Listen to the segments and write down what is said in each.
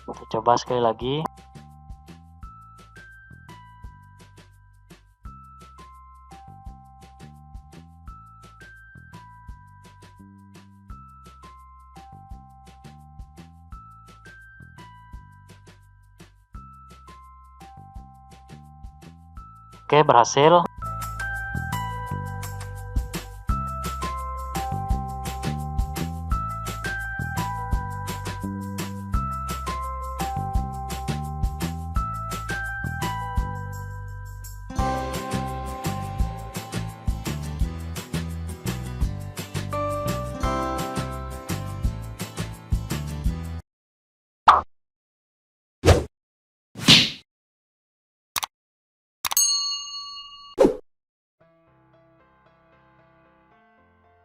Kita coba sekali lagi. Oke, berhasil.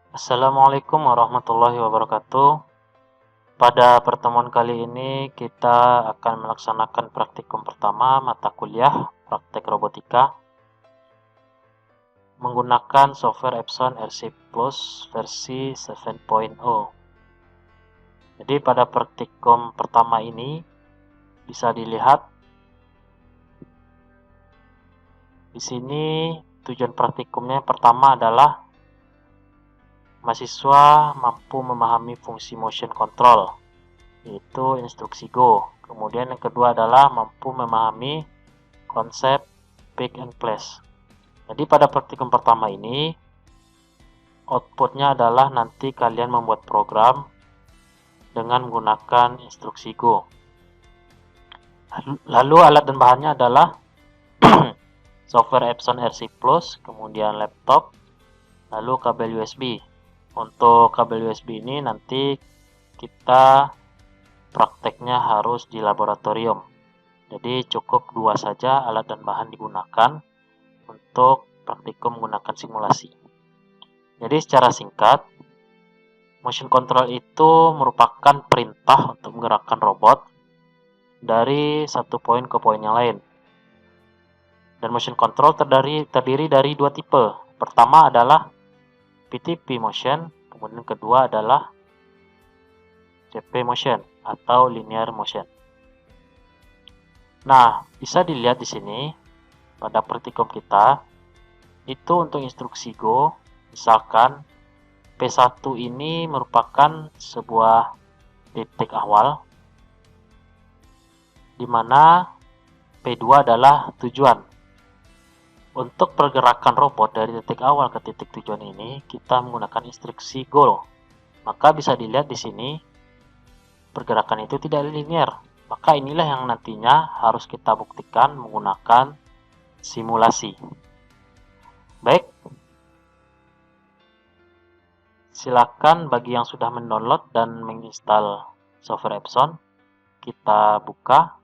Assalamualaikum warahmatullahi wabarakatuh. Pada pertemuan kali ini kita akan melaksanakan praktikum pertama mata kuliah praktek robotika menggunakan software Epson RC Plus versi 7.0. Jadi pada praktikum pertama ini bisa dilihat di sini tujuan praktikumnya pertama adalah mahasiswa mampu memahami fungsi motion control, yaitu instruksi Go. Kemudian yang kedua adalah mampu memahami konsep pick and place. Jadi pada praktikum pertama ini, outputnya adalah nanti kalian membuat program dengan menggunakan instruksi Go. Lalu alat dan bahannya adalah software Epson RC Plus, kemudian laptop, lalu kabel USB. Untuk kabel USB ini nanti kita prakteknya harus di laboratorium. Jadi cukup 2 saja alat dan bahan digunakan untuk praktikum menggunakan simulasi. Jadi secara singkat, motion control itu merupakan perintah untuk menggerakkan robot dari satu poin ke poin yang lain. Dan motion control terdiri dari 2 tipe. Pertama adalah PTP motion, kemudian kedua adalah CP motion atau linear motion. Nah, bisa dilihat di sini pada praktikum kita itu untuk instruksi Go, misalkan P1 ini merupakan sebuah titik awal di mana P2 adalah tujuan. Untuk pergerakan robot dari titik awal ke titik tujuan ini, kita menggunakan instruksi Go. Maka bisa dilihat di sini, pergerakan itu tidak linear. Maka inilah yang nantinya harus kita buktikan menggunakan simulasi. Baik, silakan bagi yang sudah mendownload dan menginstal software Epson, kita buka.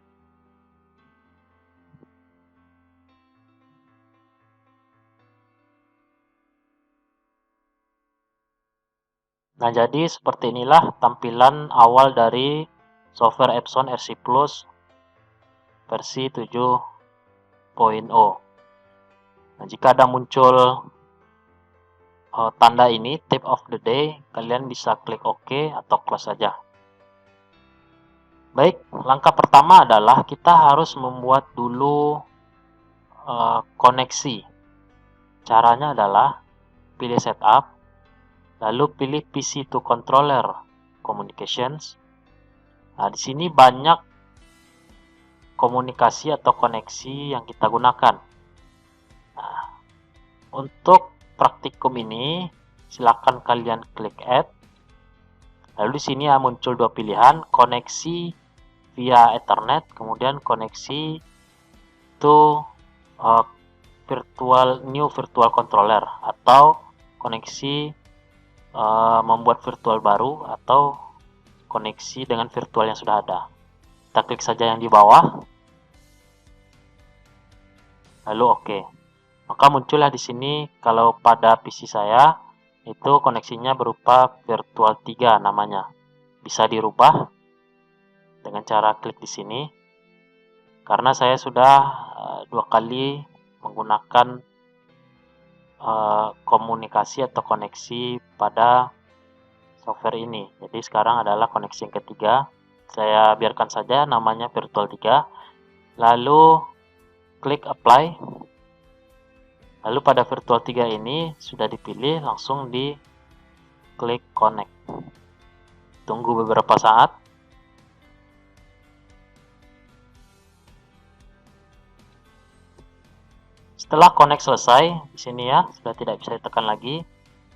Nah, jadi seperti inilah tampilan awal dari software Epson RC Plus versi 7.0. Nah, jika ada muncul tanda ini, tip of the day, kalian bisa klik OK atau close saja. Baik, langkah pertama adalah kita harus membuat dulu koneksi. Caranya adalah pilih setup, lalu pilih PC to controller communications. Nah, di sini banyak komunikasi atau koneksi yang kita gunakan. Nah, untuk praktikum ini, silakan kalian klik add. Lalu di sini muncul 2 pilihan, koneksi via Ethernet, kemudian koneksi to new virtual controller, atau koneksi membuat virtual baru, atau koneksi dengan virtual yang sudah ada. Kita klik saja yang di bawah, lalu OK. Maka muncullah di sini kalau pada PC saya itu koneksinya berupa virtual 3 namanya. Bisa dirubah dengan cara klik di sini. Karena saya sudah 2 kali menggunakan komunikasi atau koneksi pada software ini. Jadi sekarang adalah koneksi yang ketiga. Saya biarkan saja namanya Virtual 3. Lalu klik apply. Lalu pada Virtual 3 ini sudah dipilih, langsung di klik connect. Tunggu beberapa saat. Setelah connect selesai, di sini ya, sudah tidak bisa ditekan lagi.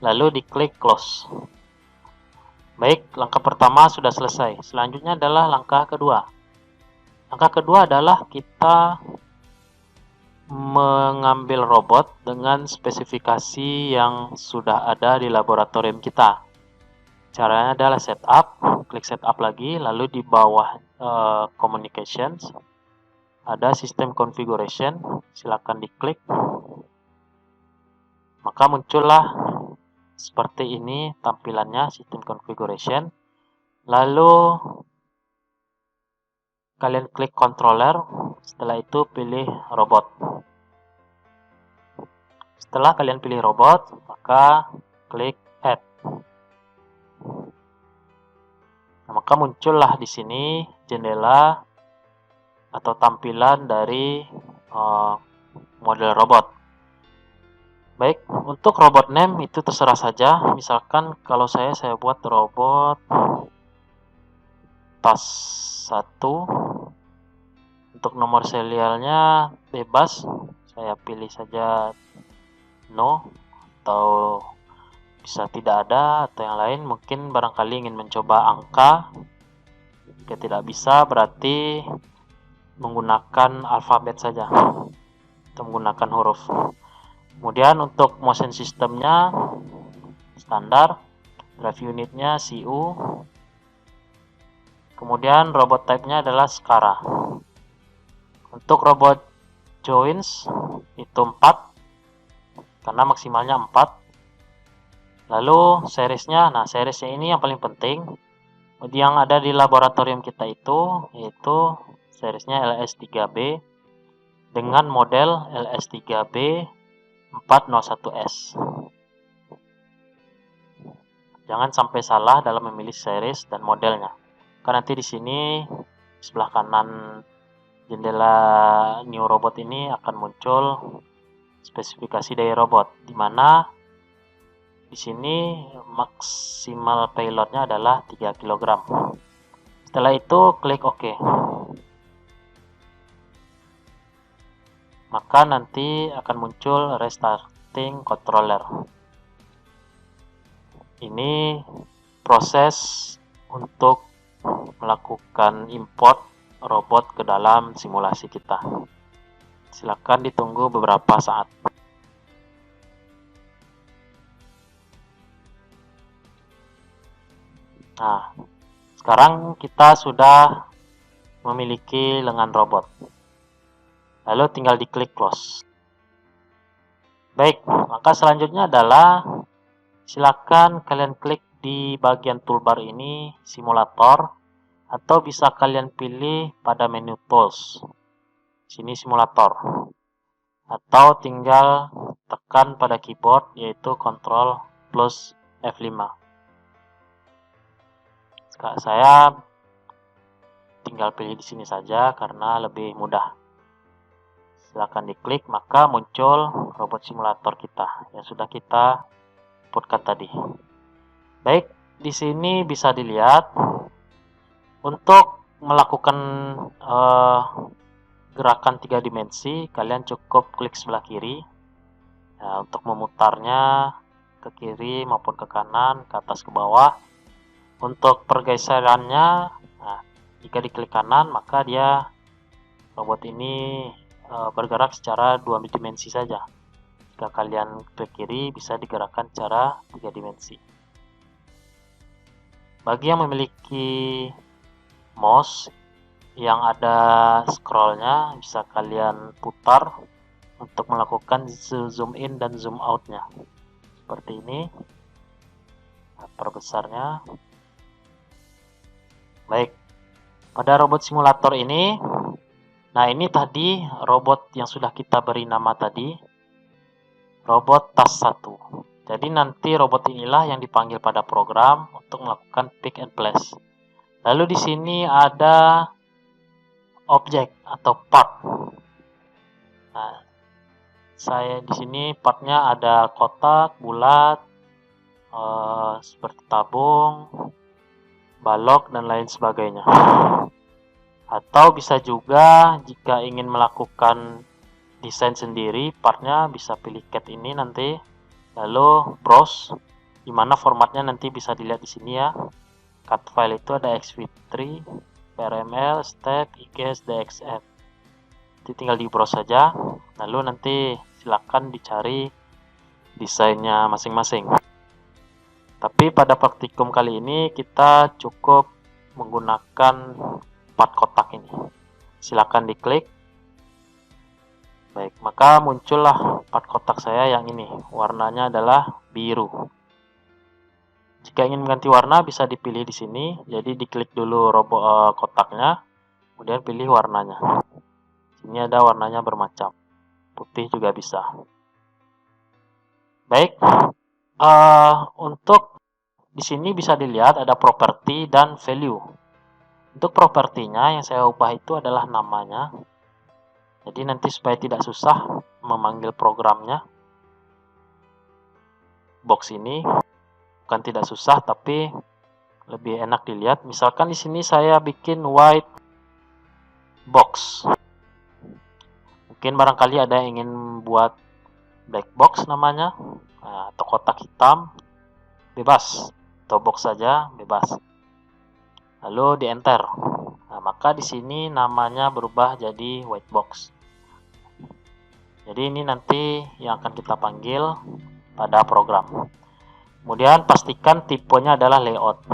Lalu diklik close. Baik, langkah pertama sudah selesai. Selanjutnya adalah langkah kedua. Langkah kedua adalah kita mengambil robot dengan spesifikasi yang sudah ada di laboratorium kita. Caranya adalah setup, klik setup lagi, lalu di bawah communications ada sistem configuration, silakan diklik. Maka muncullah seperti ini tampilannya, sistem configuration. Lalu kalian klik controller, setelah itu pilih robot. Setelah kalian pilih robot, maka klik add. Nah, maka muncullah di sini jendela atau tampilan dari model robot. Baik, untuk robot name itu terserah saja. Misalkan kalau saya buat robot tas 1. Untuk nomor serialnya bebas. Saya pilih saja no, atau bisa tidak ada, atau yang lain. Mungkin barangkali ingin mencoba angka. Jika tidak bisa, berarti menggunakan alfabet saja, atau menggunakan huruf. Kemudian untuk motion systemnya standar, drive unitnya CU. Kemudian robot type-nya adalah SCARA. Untuk robot joints itu 4, karena maksimalnya 4. Lalu seriesnya, nah seriesnya ini yang paling penting. Yang ada di laboratorium kita itu, yaitu seriesnya LS3B dengan model LS3B 401S. Jangan sampai salah dalam memilih series dan modelnya. Karena nanti di sini sebelah kanan jendela new robot ini akan muncul spesifikasi dari robot, di mana di sini maksimal payloadnya adalah 3 kg. Setelah itu klik OK. Maka nanti akan muncul restarting controller. Ini proses untuk melakukan import robot ke dalam simulasi kita. Silakan ditunggu beberapa saat. Nah, sekarang kita sudah memiliki lengan robot. Lalu tinggal diklik close. Baik, maka selanjutnya adalah silakan kalian klik di bagian toolbar ini simulator, atau bisa kalian pilih pada menu tools. Sini simulator. Atau tinggal tekan pada keyboard yaitu Ctrl plus F5. Saya tinggal pilih di sini saja karena lebih mudah. Silakan diklik, maka muncul robot simulator kita yang sudah kita inputkan tadi. Baik, di sini bisa dilihat untuk melakukan gerakan 3 dimensi, kalian cukup klik sebelah kiri. Nah, untuk memutarnya ke kiri maupun ke kanan, ke atas ke bawah. Untuk pergeserannya, nah, jika diklik kanan maka robot ini bergerak secara 2 dimensi saja. Jika kalian klik kiri, bisa digerakkan secara 3 dimensi. Bagi yang memiliki mouse yang ada scrollnya, bisa kalian putar untuk melakukan zoom in dan zoom outnya. Seperti ini. Nah, perbesarnya. Baik, pada robot simulator ini, nah ini tadi robot yang sudah kita beri nama tadi, robot tas 1. Jadi nanti robot inilah yang dipanggil pada program untuk melakukan pick and place. Lalu di sini ada objek atau part. Nah, saya di sini partnya ada kotak, bulat, seperti tabung, balok, dan lain sebagainya. Atau bisa juga jika ingin melakukan desain sendiri, partnya bisa pilih cat ini nanti, lalu browse, dimana formatnya nanti bisa dilihat di sini ya. Cut file itu ada xv3, prml, step, ix, dxf. Jadi tinggal di browse saja, lalu nanti silakan dicari desainnya masing-masing. Tapi pada praktikum kali ini kita cukup menggunakan part kotak ini. Silakan diklik. Baik, maka muncullah part kotak saya yang ini. Warnanya adalah biru. Jika ingin mengganti warna bisa dipilih di sini. Jadi diklik dulu kotaknya, kemudian pilih warnanya. Ini ada warnanya bermacam, putih juga bisa. Baik, untuk di sini bisa dilihat ada properti dan value. Untuk propertinya yang saya ubah itu adalah namanya. Jadi nanti supaya tidak susah memanggil programnya, box ini bukan tidak susah tapi lebih enak dilihat. Misalkan di sini saya bikin white box. Mungkin barangkali ada yang ingin buat black box namanya, atau kotak hitam, bebas, atau box saja bebas. Lalu di enter. Nah, maka di sini namanya berubah jadi white box. Jadi ini nanti yang akan kita panggil pada program. Kemudian pastikan tipenya adalah layout.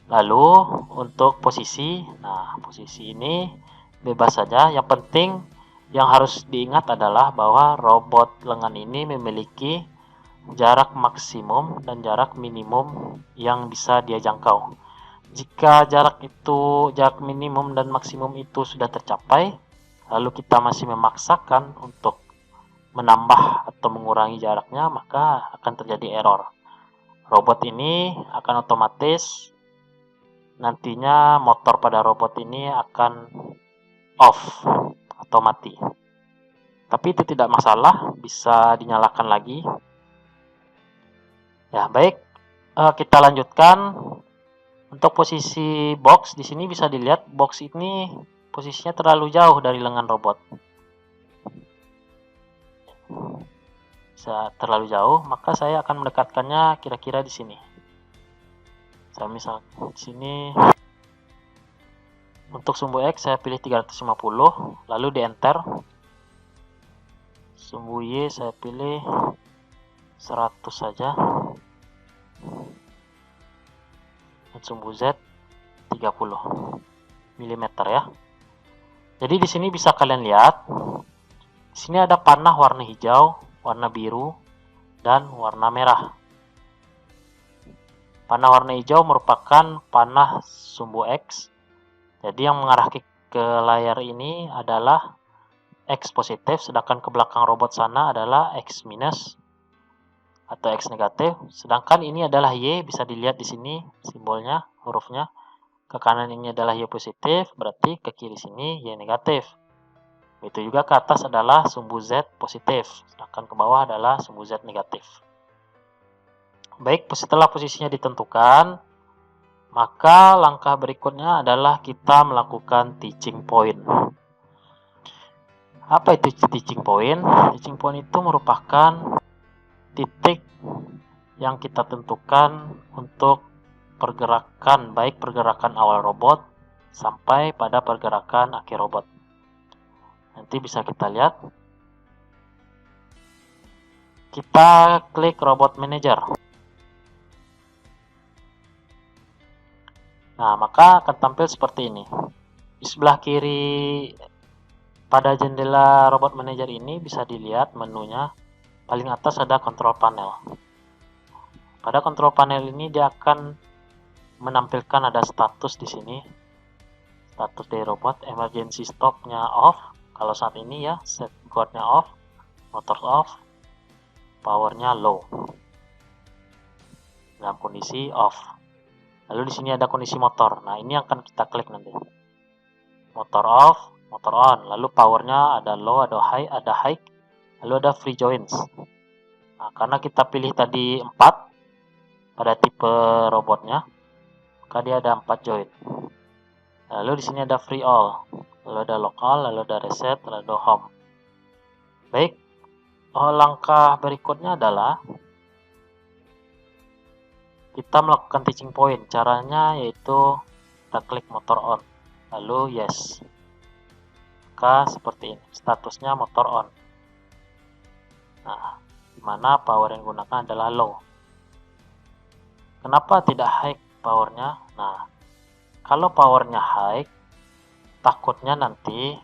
Lalu untuk posisi, nah posisi ini bebas saja. Yang penting yang harus diingat adalah bahwa robot lengan ini memiliki jarak maksimum dan jarak minimum yang bisa dia jangkau. Jika jarak minimum dan maksimum itu sudah tercapai, lalu kita masih memaksakan untuk menambah atau mengurangi jaraknya, maka akan terjadi error. Robot ini akan otomatis nantinya motor pada robot ini akan off atau mati. Tapi itu tidak masalah, bisa dinyalakan lagi. Ya, baik. Kita lanjutkan. Untuk posisi box di sini bisa dilihat box ini posisinya terlalu jauh dari lengan robot. Bisa terlalu jauh, maka saya akan mendekatkannya kira-kira di sini. Saya misal di sini. Untuk sumbu X saya pilih 350, lalu di enter. Sumbu Y saya pilih 100 saja. Dan sumbu Z 30 mm ya. Jadi di sini bisa kalian lihat, di sini ada panah warna hijau, warna biru, dan warna merah. Panah warna hijau merupakan panah sumbu X. Jadi yang mengarah ke layar ini adalah X positif, sedangkan ke belakang robot sana adalah X minus atau X negatif. Sedangkan ini adalah Y, bisa dilihat di sini simbolnya, hurufnya. Ke kanan ini adalah Y positif, berarti ke kiri sini Y negatif. Itu juga ke atas adalah sumbu Z positif, sedangkan ke bawah adalah sumbu Z negatif. Baik, setelah posisinya ditentukan, maka langkah berikutnya adalah kita melakukan teaching point. Apa itu teaching point? Teaching point itu merupakan titik yang kita tentukan untuk pergerakan, baik pergerakan awal robot sampai pada pergerakan akhir robot. Nanti bisa kita lihat. Kita klik robot manager. Nah, maka akan tampil seperti ini. Di sebelah kiri pada jendela robot manager ini bisa dilihat menunya. Paling atas ada control panel. Pada control panel ini dia akan menampilkan ada status di sini. Status dari robot, emergency stop-nya off. Kalau saat ini ya, safeguard-nya off, motor off, power-nya low. Dalam kondisi off. Lalu di sini ada kondisi motor. Nah, ini yang akan kita klik nanti. Motor off, motor on. Lalu powernya ada low, ada high, lalu ada free joints. Nah, karena kita pilih tadi 4 pada tipe robotnya, maka dia ada 4 join. Lalu di sini ada free all, lalu ada local, lalu ada reset, lalu ada home. Baik, langkah berikutnya adalah kita melakukan teaching point. Caranya yaitu kita klik motor on, lalu yes. Maka seperti ini, statusnya motor on. Nah, dimana power yang digunakan adalah low. Kenapa tidak high powernya? Nah, kalau powernya high, takutnya nanti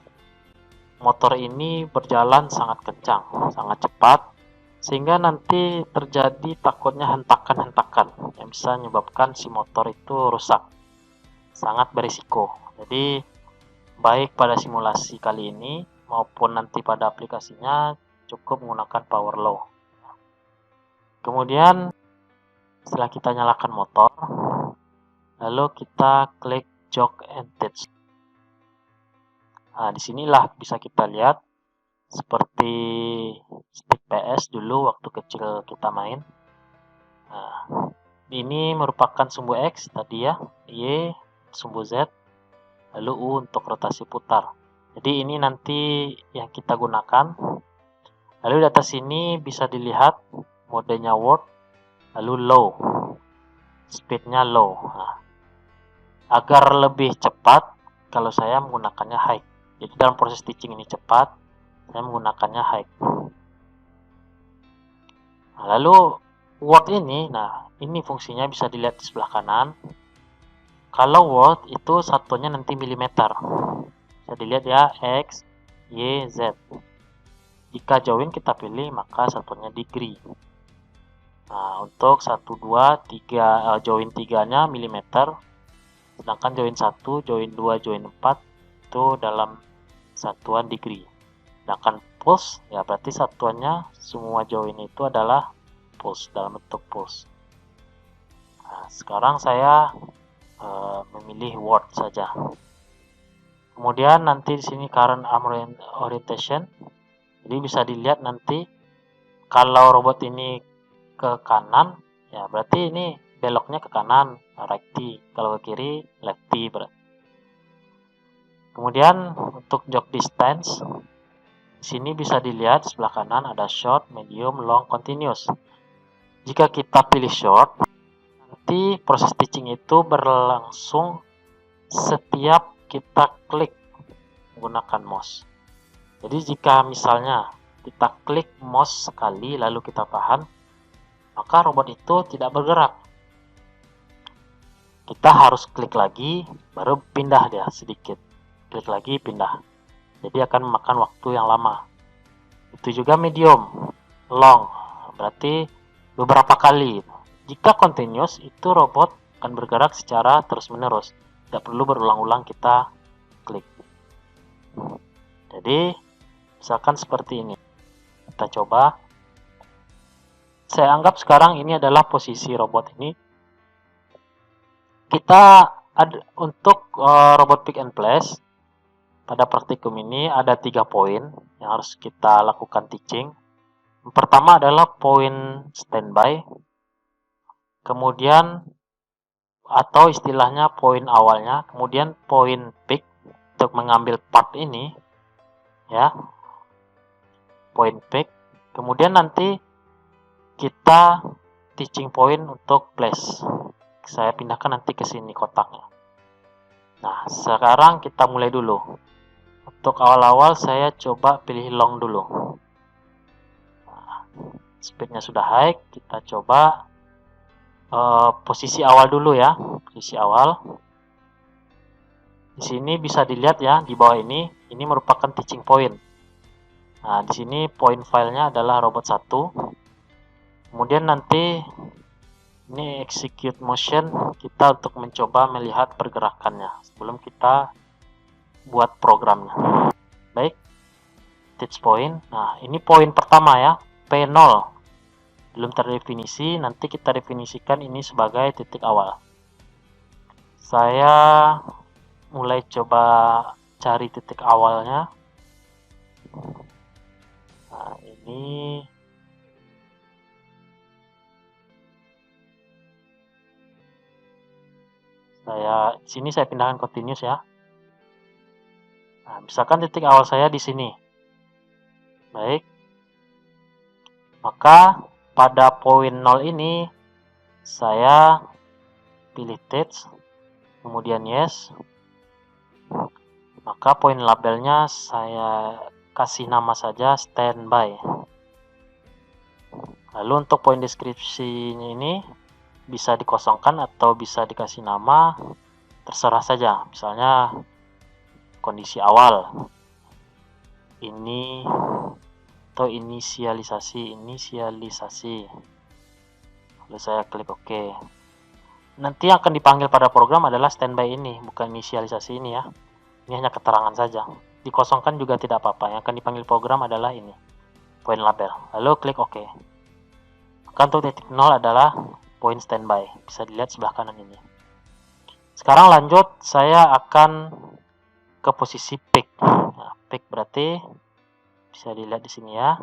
motor ini berjalan sangat kencang, sangat cepat, sehingga nanti terjadi takutnya hentakan-hentakan yang bisa menyebabkan si motor itu rusak. Sangat berisiko. Jadi, baik pada simulasi kali ini maupun nanti pada aplikasinya cukup menggunakan power low. Kemudian setelah kita nyalakan motor, lalu kita klik jog and teach. Nah, disinilah bisa kita lihat seperti stick PS dulu waktu kecil kita main. Nah, ini merupakan sumbu X tadi ya, Y sumbu Z, lalu U untuk rotasi putar. Jadi ini nanti yang kita gunakan. Lalu di atas ini bisa dilihat modenya world, lalu low, speednya low. Nah, agar lebih cepat, kalau saya menggunakannya high. Jadi dalam proses teaching ini cepat, saya menggunakannya high. Nah, lalu word ini, nah ini fungsinya bisa dilihat di sebelah kanan. Kalau word itu satunya nanti milimeter. Bisa dilihat ya, X, Y, Z. Jika join kita pilih, maka satunya degree. Nah, untuk 1, 2, 3, join 3-nya milimeter. Sedangkan join 1, join 2, join 4 itu dalam satuan degree. Sedangkan pulse, ya berarti satuannya semua join itu adalah pulse, dalam bentuk pulse. Nah, sekarang saya memilih word saja. Kemudian nanti di sini current arm orientation. Jadi bisa dilihat nanti kalau robot ini ke kanan, ya berarti ini beloknya ke kanan, righty. Kalau ke kiri, lefty. Kemudian untuk jog distance, di sini bisa dilihat sebelah kanan ada short, medium, long, continuous. Jika kita pilih short, nanti proses teaching itu berlangsung setiap kita klik menggunakan mouse. Jadi jika misalnya kita klik mouse sekali lalu kita tahan, maka robot itu tidak bergerak. Kita harus klik lagi, baru pindah dia sedikit. Klik lagi, pindah. Jadi akan memakan waktu yang lama. Itu juga medium, long, berarti beberapa kali. Jika continuous, itu robot akan bergerak secara terus-menerus. Tidak perlu berulang-ulang kita klik. Jadi, misalkan seperti ini. Kita coba. Saya anggap sekarang ini adalah posisi robot ini. Kita untuk robot pick and place, pada praktikum ini ada 3 poin yang harus kita lakukan teaching. Yang pertama adalah poin standby. Kemudian atau istilahnya poin awalnya, kemudian poin pick untuk mengambil part ini ya, poin pick. Kemudian nanti kita teaching point untuk place. Saya pindahkan nanti ke sini kotaknya. Nah, sekarang kita mulai dulu. Untuk awal-awal saya coba pilih long dulu. Nah, speednya sudah high, kita coba posisi awal dulu ya, posisi awal. Di sini bisa dilihat ya, di bawah ini merupakan teaching point. Nah, di sini point filenya adalah robot 1. Kemudian nanti ini execute motion, kita untuk mencoba melihat pergerakannya sebelum kita buat programnya. Baik, teach point. Nah, ini poin pertama ya, P0. Belum terdefinisi, nanti kita definisikan ini sebagai titik awal. Saya mulai coba cari titik awalnya. Nah, ini sini saya pindahkan continuous ya. Nah, misalkan titik awal saya di sini. Baik. Maka pada poin 0 ini saya pilih text, kemudian yes. Maka poin labelnya saya kasih nama saja standby. Lalu untuk poin deskripsinya ini bisa dikosongkan atau bisa dikasih nama, terserah saja. Misalnya kondisi awal ini atau inisialisasi. Lalu saya klik OK. Nanti yang akan dipanggil pada program adalah standby ini, bukan inisialisasi ini ya. Ini hanya keterangan saja. Dikosongkan juga tidak apa-apa. Yang akan dipanggil program adalah ini, poin label. Lalu klik OK. Maka untuk titik 0 adalah poin standby. Bisa dilihat sebelah kanan ini. Sekarang lanjut, saya akan ke posisi peak. Nah, peak berarti bisa dilihat di sini ya.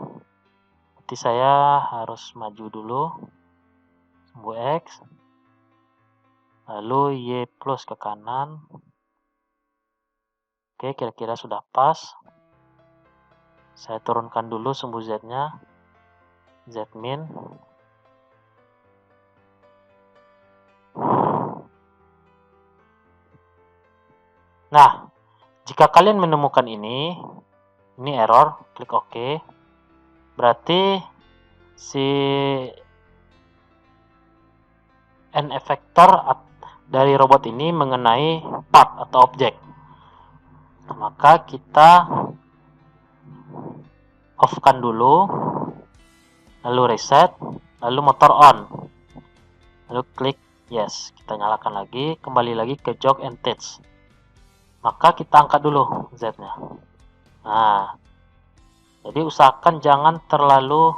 Nanti saya harus maju dulu. Sumbu X. Lalu Y plus ke kanan. Oke, kira-kira sudah pas. Saya turunkan dulu sumbu Z-nya. Z min. Nah, jika kalian menemukan ini error, klik OK. Berarti si end effector dari robot ini mengenai part atau objek. Maka kita off-kan dulu, lalu reset, lalu motor on, lalu klik yes. Kita nyalakan lagi, kembali lagi ke jog and teach. Maka kita angkat dulu Z-nya. Nah, jadi usahakan jangan terlalu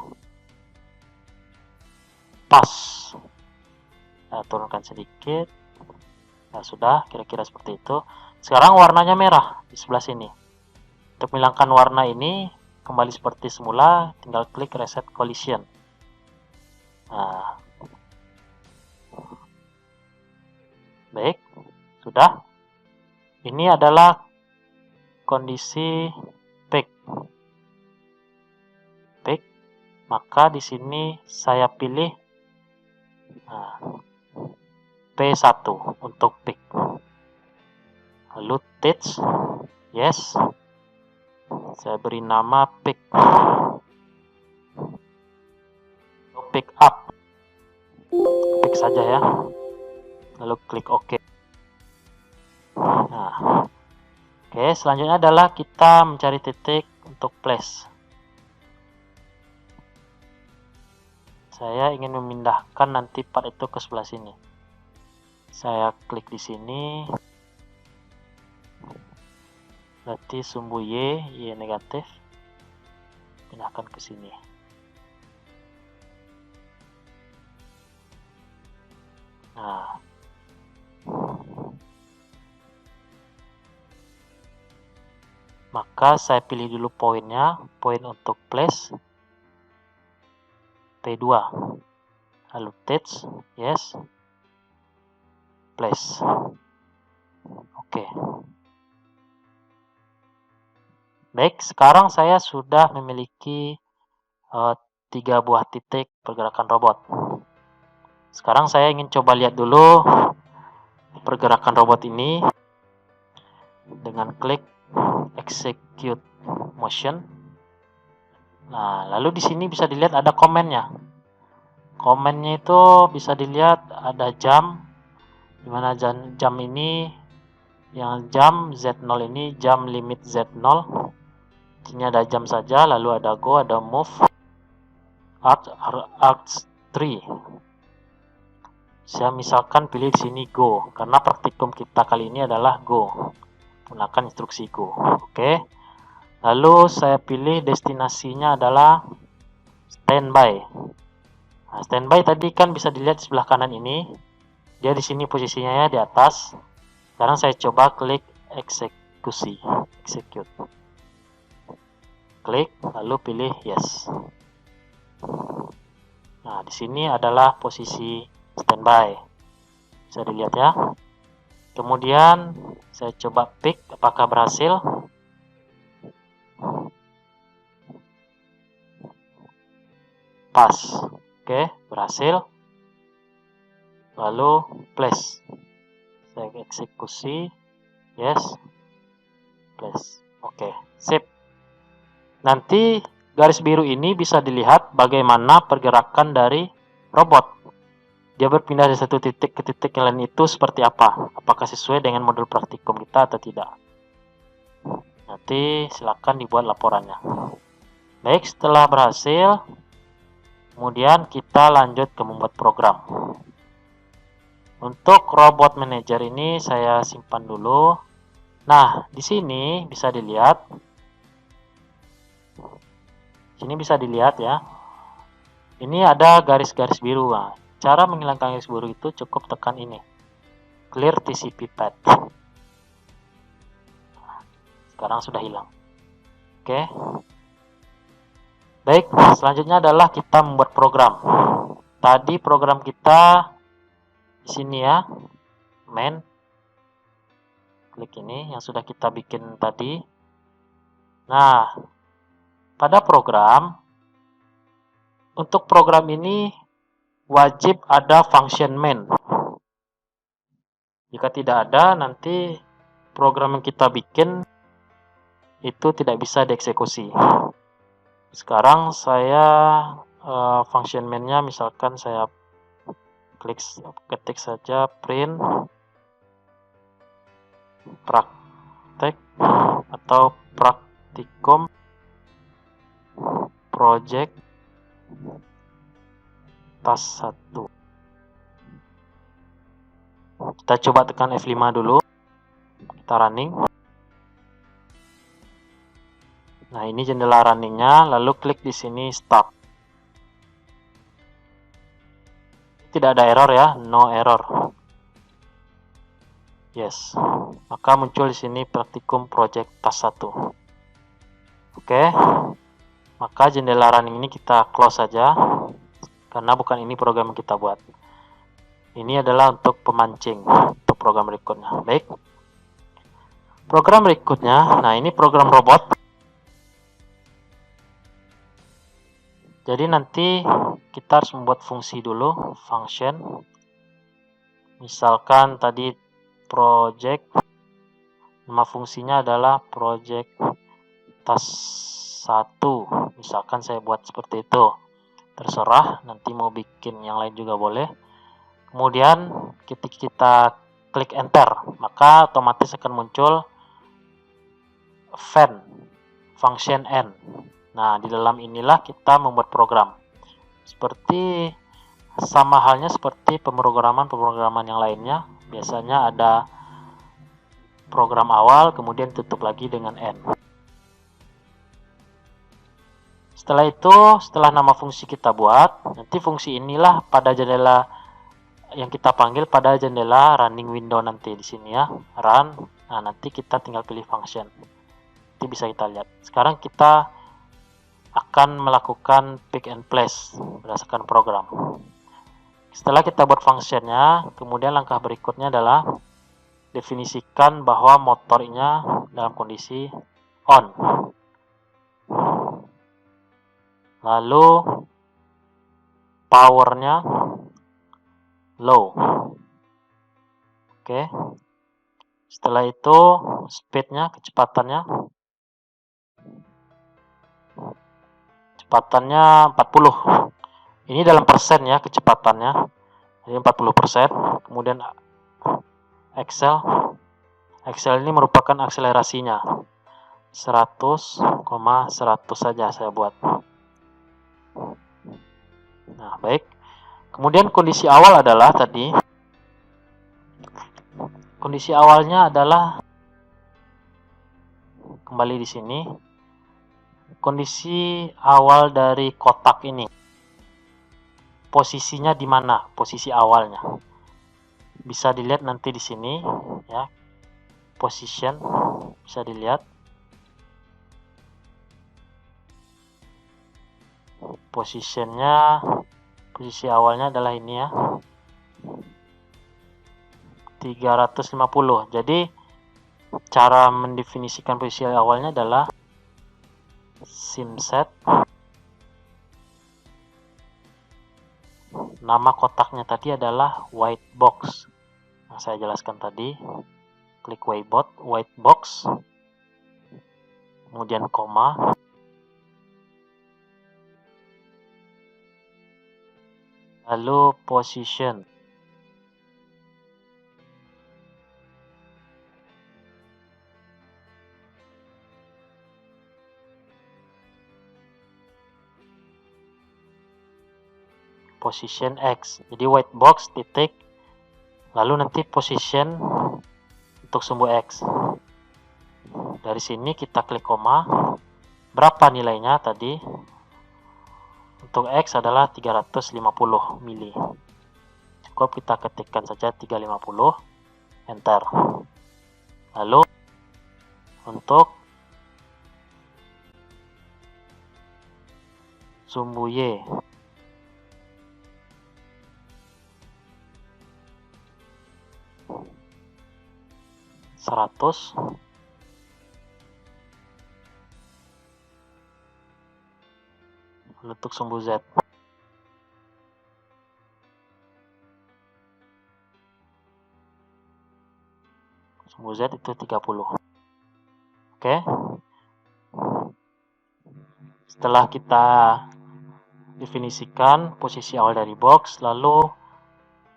pas. Nah, turunkan sedikit. Nah, sudah kira-kira seperti itu. Sekarang warnanya merah di sebelah sini. Untuk menghilangkan warna ini, kembali seperti semula, tinggal klik reset collision. Nah, baik, sudah. Ini adalah kondisi peak. Maka di sini saya pilih P1 untuk peak. Lalu teach, yes. Saya beri nama peak. Pick up. Pick saja ya. Lalu klik OK. Nah, oke, selanjutnya adalah kita mencari titik untuk place. Saya ingin memindahkan nanti part itu ke sebelah sini. Saya klik di sini. Berarti sumbu Y negatif. Pindahkan ke sini. Nah. Maka saya pilih dulu poinnya, poin untuk place. P2. Lalu teach, yes. Place. Oke. Baik, sekarang saya sudah memiliki 3 buah titik pergerakan robot. Sekarang saya ingin coba lihat dulu pergerakan robot ini dengan klik execute motion. Nah, lalu di sini bisa dilihat ada komennya. Komennya itu bisa dilihat ada jam, dimana jam ini, yang jam Z0 ini jam limit Z0. Sini ada jam saja, lalu ada go, ada move, arc 3. Saya misalkan pilih di sini go, karena praktikum kita kali ini adalah go. Gunakan instruksi go. Oke. Lalu saya pilih destinasinya adalah standby. Nah, standby tadi kan bisa dilihat di sebelah kanan ini. Dia di sini posisinya ya di atas. Sekarang saya coba klik eksekusi, execute. Klik, lalu pilih yes. Nah, di sini adalah posisi standby. Bisa dilihat ya. Kemudian saya coba pick apakah berhasil. Pas. Oke, berhasil. Lalu place. Saya eksekusi. Yes. Place. Oke, sip. Nanti garis biru ini bisa dilihat bagaimana pergerakan dari robot. Dia berpindah dari satu titik ke titik yang lain itu seperti apa? Apakah sesuai dengan modul praktikum kita atau tidak? Nanti silakan dibuat laporannya. Baik, setelah berhasil, kemudian kita lanjut ke membuat program. Untuk robot manager ini saya simpan dulu. Nah, di sini bisa dilihat. Sini bisa dilihat ya. Ini ada garis-garis biru. Nah, cara menghilangkan garis biru itu cukup tekan ini. Clear TCP path. Sekarang sudah hilang. Oke. Baik, selanjutnya adalah kita membuat program. Tadi program kita di sini ya. Main. Klik ini yang sudah kita bikin tadi. Nah, pada program, untuk program ini wajib ada function main. Jika tidak ada, nanti program yang kita bikin itu tidak bisa dieksekusi. Sekarang saya function main-nya misalkan saya ketik saja print praktek atau praktikum project tas 1. Kita coba tekan F5 dulu. Kita running. Nah, ini jendela runningnya, lalu klik di sini start. Tidak ada error ya, no error. Yes. Maka muncul di sini praktikum project tas 1. Oke. Maka jendela running ini kita close saja karena bukan ini program yang kita buat. Ini adalah untuk pemancing, untuk program berikutnya. Baik. Program berikutnya, nah ini program robot. Jadi nanti kita harus membuat fungsi dulu, function. Misalkan tadi project, nama fungsinya adalah project tas 1. Misalkan saya buat seperti itu. Terserah, nanti mau bikin yang lain juga boleh. Kemudian ketika kita klik enter, maka otomatis akan muncul function end. Nah, di dalam inilah kita membuat program. Seperti sama halnya seperti pemrograman yang lainnya. Biasanya ada program awal, kemudian tutup lagi dengan end. Setelah itu, setelah nama fungsi kita buat, nanti fungsi inilah pada jendela yang kita panggil pada jendela running window nanti di sini ya, run. Nah, nanti kita tinggal pilih function. Nanti bisa kita lihat. Sekarang kita akan melakukan pick and place berdasarkan program. Setelah kita buat functionnya, kemudian langkah berikutnya adalah definisikan bahwa motornya dalam kondisi on. Lalu powernya low. Oke. Setelah itu speednya, kecepatannya 40. Ini dalam persen ya kecepatannya. Jadi 40%. Kemudian Excel ini merupakan akselerasinya. 100,100 saja saya buat. Nah, baik. Kemudian kondisi awal adalah tadi. Kondisi awalnya adalah kembali di sini. Kondisi awal dari kotak ini. Posisinya di mana? Posisi awalnya. Bisa dilihat nanti di sini ya. position, bisa dilihat. Positionnya, posisi awalnya adalah ini ya, 350. Jadi cara mendefinisikan posisi awalnya adalah simset, nama kotaknya tadi adalah white box. Nah, saya jelaskan tadi, klik white box, kemudian koma, lalu position. Position X. Jadi white box titik, lalu nanti position untuk sumbu X. Dari sini kita klik koma. Berapa nilainya tadi? Untuk X adalah 350 mili. Cukup kita ketikkan saja 350, enter. Lalu untuk sumbu Y, seratus. Untuk sumbu Z, sumbu Z itu 30. Oke. Setelah kita definisikan posisi awal dari box, lalu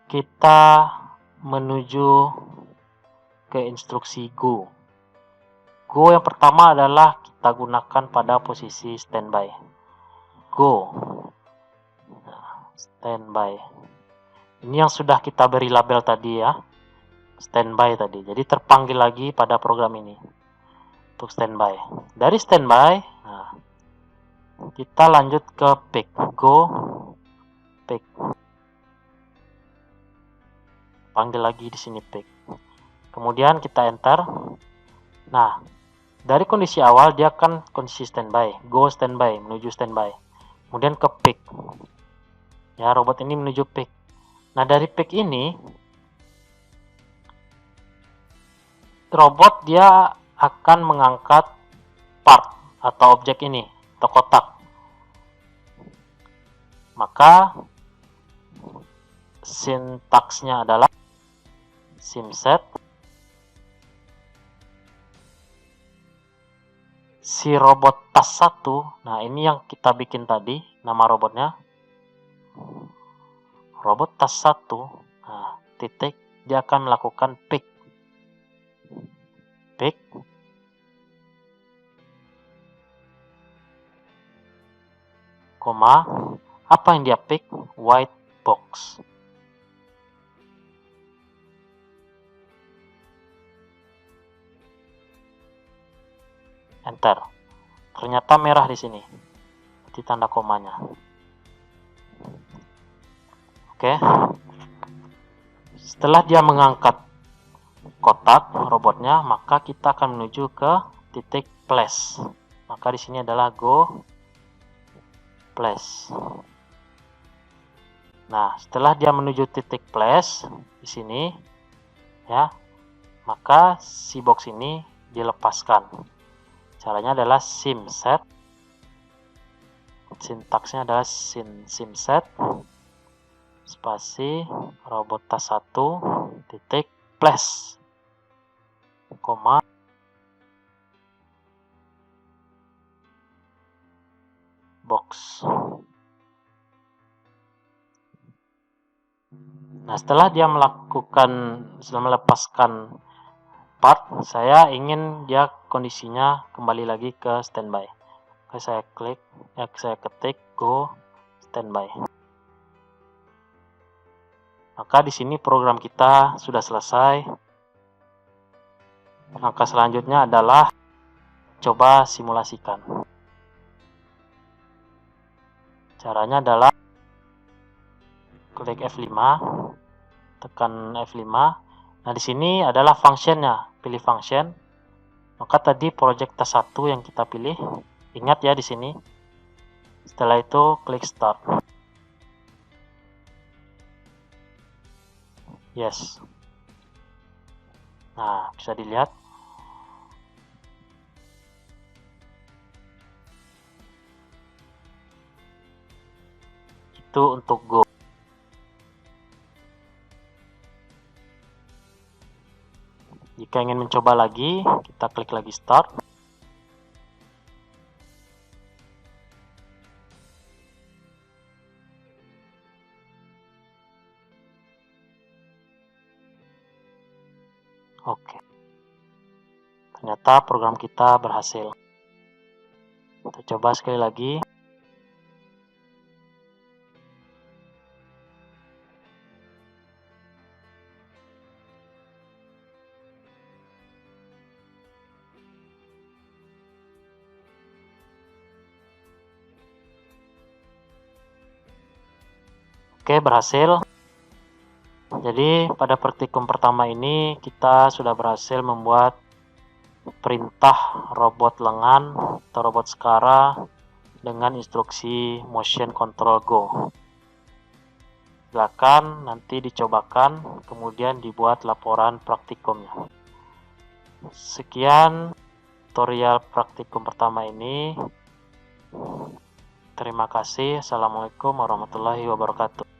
kita menuju ke instruksi go. Go yang pertama adalah kita gunakan pada posisi standby. Go. Standby. Ini yang sudah kita beri label tadi ya. Standby tadi. Jadi terpanggil lagi pada program ini. Untuk standby. Dari standby, nah, kita lanjut ke pick. Go, pick. Panggil lagi di sini pick. Kemudian kita enter. Nah, dari kondisi awal dia kan kondisi standby. Go standby, menuju standby. Kemudian ke pick. Ya, robot ini menuju pick. Nah, dari pick ini, robot dia akan mengangkat part atau objek ini, atau kotak. Maka sintaksnya adalah simset si robot tas 1. Nah, ini yang kita bikin tadi, nama robotnya robot tas 1. Nah, titik, dia akan melakukan pick, koma, apa yang dia pick? White box. Enter. Ternyata merah di sini. Di tanda komanya. Oke. Setelah dia mengangkat kotak robotnya, maka kita akan menuju ke titik place. Maka di sini adalah go place. Nah, setelah dia menuju titik place di sini, ya, maka si box ini dilepaskan. Caranya adalah simset. Sintaksnya adalah simset spasi robot tas 1 titik place, koma, box. Nah, setelah dia melepaskan part, saya ingin dia kondisinya kembali lagi ke standby. Oke, saya ketik go standby. Maka di sini program kita sudah selesai. Langkah selanjutnya adalah coba simulasikan. Caranya adalah klik F5, tekan F5. Nah, di sini adalah functionnya. pilih function. Maka tadi project task 1 yang kita pilih, ingat ya di sini. Setelah itu klik start. Yes. Nah, bisa dilihat. Itu untuk Go. Jika ingin mencoba lagi, kita klik lagi start. Oke. Ternyata program kita berhasil. Kita coba sekali lagi. Oke, berhasil. Jadi pada praktikum pertama ini kita sudah berhasil membuat perintah robot lengan atau robot Skara dengan instruksi motion control Go. Silakan nanti dicobakan, kemudian dibuat laporan praktikumnya. Sekian tutorial praktikum pertama ini. Terima kasih. Assalamualaikum warahmatullahi wabarakatuh.